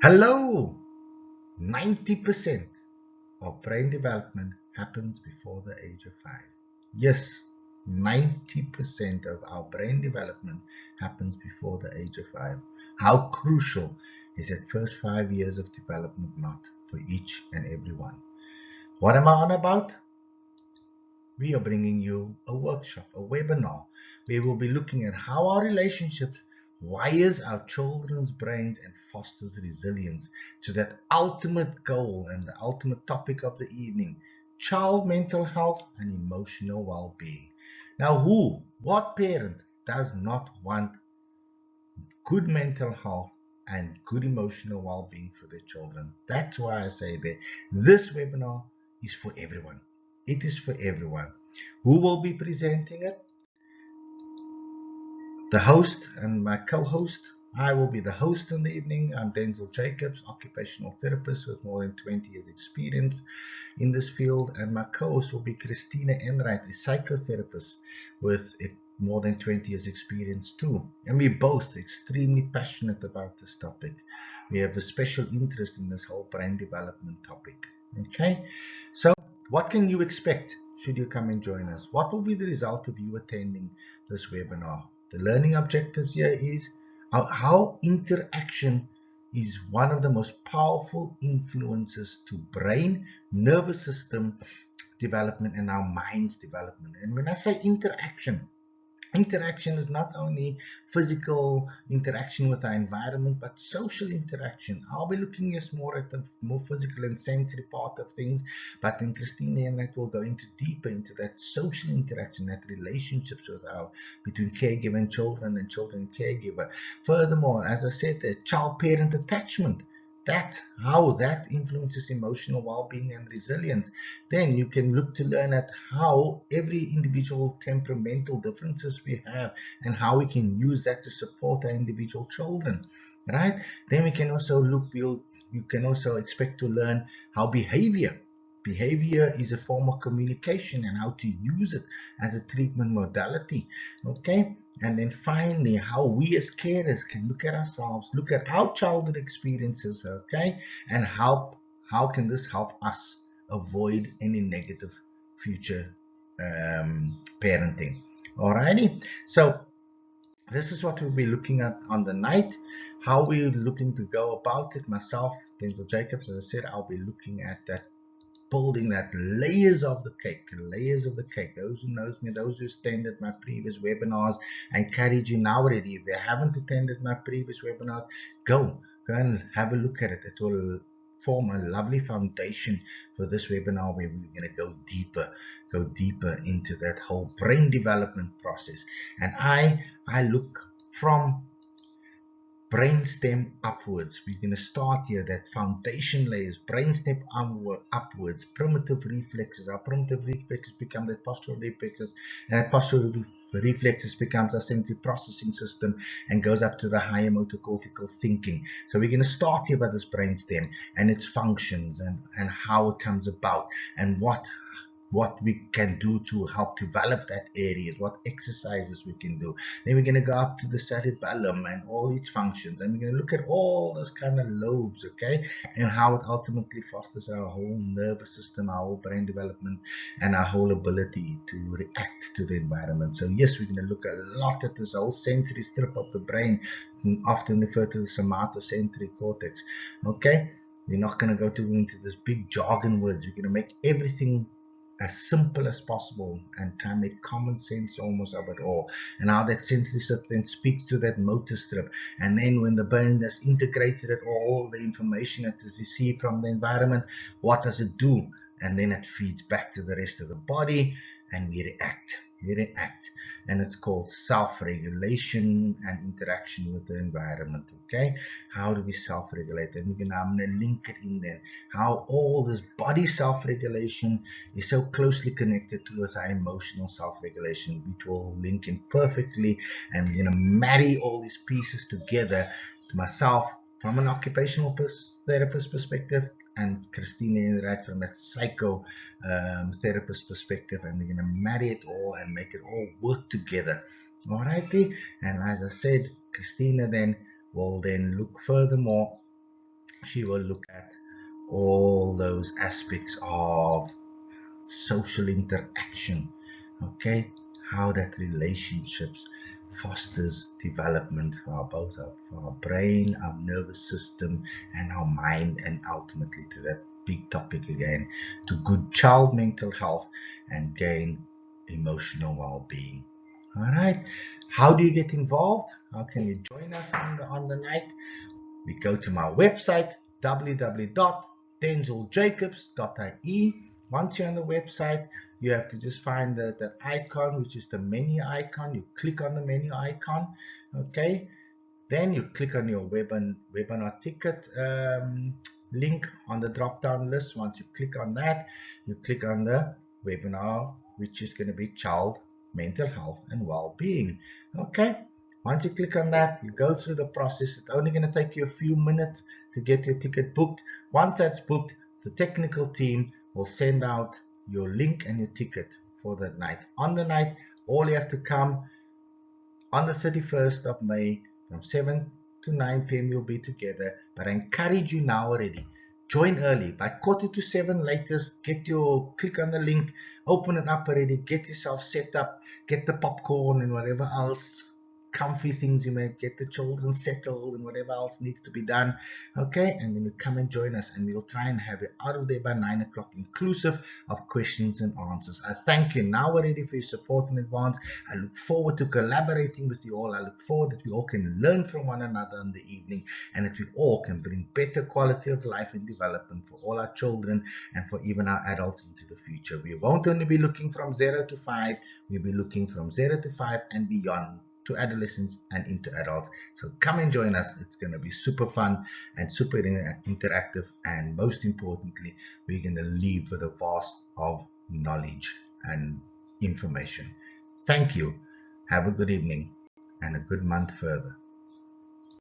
Hello! 90% of brain development happens before the age of 5. Yes, 90% of our brain development happens before the age of 5. How crucial is that first 5 years of development not for each and every one? What am I on about? We are bringing you a workshop, a webinar, where we'll be looking at how our relationships wires our children's brains and fosters resilience to that ultimate goal and the ultimate topic of the evening, child mental health and emotional well-being. Now, what parent does not want good mental health and good emotional well-being for their children? That's why I say that this webinar is for everyone. It is for everyone. Who will be presenting it? The host and my co-host. I will be the host in the evening. I'm Denzil Jacobs, occupational therapist with more than 20 years experience in this field, and my co-host will be Christina Enright, a psychotherapist with more than 20 years experience too. And we're both extremely passionate about this topic. We have a special interest in this whole brain development topic. Okay, so what can you expect should you come and join us? What will be the result of you attending this webinar? The learning objectives here is how interaction is one of the most powerful influences to brain, nervous system development, and our mind's development. And when I say interaction, interaction is not only physical interaction with our environment, but social interaction. I'll be looking more at the more physical and sensory part of things, but then Christina and I will go into deeper into that social interaction, that relationships with our between caregiver and children and caregiver. Furthermore, as I said, the child-parent attachment, that how that influences emotional well-being and resilience. Then you can look to learn at how every individual temperamental differences we have and how we can use that to support our individual children, right? Then we can also you can also expect to learn how behavior is a form of communication and how to use it as a treatment modality. Okay, and then finally, how we as carers can look at ourselves, look at our childhood experiences, okay, and how can this help us avoid any negative future parenting. Alrighty, so this is what we'll be looking at on the night. How we're looking to go about it. Myself, Denzil Jacobs, as I said, I'll be looking at that, building that layers of the cake, layers of the cake. Those who knows me, those who attended my previous webinars, I encourage you now already. If you haven't attended my previous webinars, go and have a look at it. It will form a lovely foundation for this webinar where we're going to go deeper into that whole brain development process. And I look from brainstem upwards. We're going to start here, that foundation layers, brainstem upwards, primitive reflexes. Our primitive reflexes become the postural reflexes, and postural reflexes becomes our sensory processing system and goes up to the higher motor cortical thinking. So we're going to start here by this brainstem and its functions and how it comes about and what we can do to help develop that areas, what exercises we can do. Then we're going to go up to the cerebellum and all its functions, and we're going to look at all those kind of lobes, okay, and how it ultimately fosters our whole nervous system, our whole brain development, and our whole ability to react to the environment. So yes, we're going to look a lot at this whole sensory strip of the brain, often referred to the somatosensory cortex. Okay, we're not going to go into this big jargon words. We're going to make everything as simple as possible and try and make common sense almost of it all, and how that sensory strip then speaks to that motor strip, and then when the brain has integrated it all the information that is received from the environment, what does it do? And then it feeds back to the rest of the body and we react, and it's called self-regulation and interaction with the environment. Okay, how do we self-regulate? And I'm going to link it in there, how all this body self-regulation is so closely connected to with our emotional self-regulation, which will link in perfectly, and we're going to marry all these pieces together to myself from an occupational therapist perspective and Christina right from a psycho therapist perspective, and we're going to marry it all and make it all work together. All righty, and as I said, Christina then will then look furthermore She will look at all those aspects of social interaction, okay, how that relationships fosters development for our brain, our nervous system, and our mind, and ultimately to that big topic again, to good child mental health and gain emotional well-being. All right, how do you get involved? How can you join us on the night? We go to my website, www.denziljacobs.ie. Once you're on the website, you have to just find that icon, which is the menu icon. You click on the menu icon, okay? Then you click on your webinar ticket link on the drop down list. Once you click on that, you click on the webinar, which is going to be child mental health and well-being. Okay. Once you click on that, you go through the process. It's only going to take you a few minutes to get your ticket booked. Once that's booked, the technical team will send out your link and your ticket for that night. On the night, all you have to come on the 31st of May from 7 to 9 p.m. You'll be together. But I encourage you now already. Join early. By 6:45 latest, click on the link, open it up already, get yourself set up, get the popcorn and whatever else comfy things you may get, the children settled and whatever else needs to be done. Okay, and then you come and join us, and we'll try and have you out of there by 9 o'clock, inclusive of questions and answers. I thank you now already for your support in advance. I look forward to collaborating with you all. I look forward that we all can learn from one another in the evening, and that we all can bring better quality of life and development for all our children and for even our adults into the future. We won't only be looking from 0 to 5, we'll be looking from 0 to 5 and beyond, to adolescents and into adults. So come and join us. It's going to be super fun and super interactive, and most importantly, we're going to leave with a vast of knowledge and information. Thank you. Have a good evening and a good month further.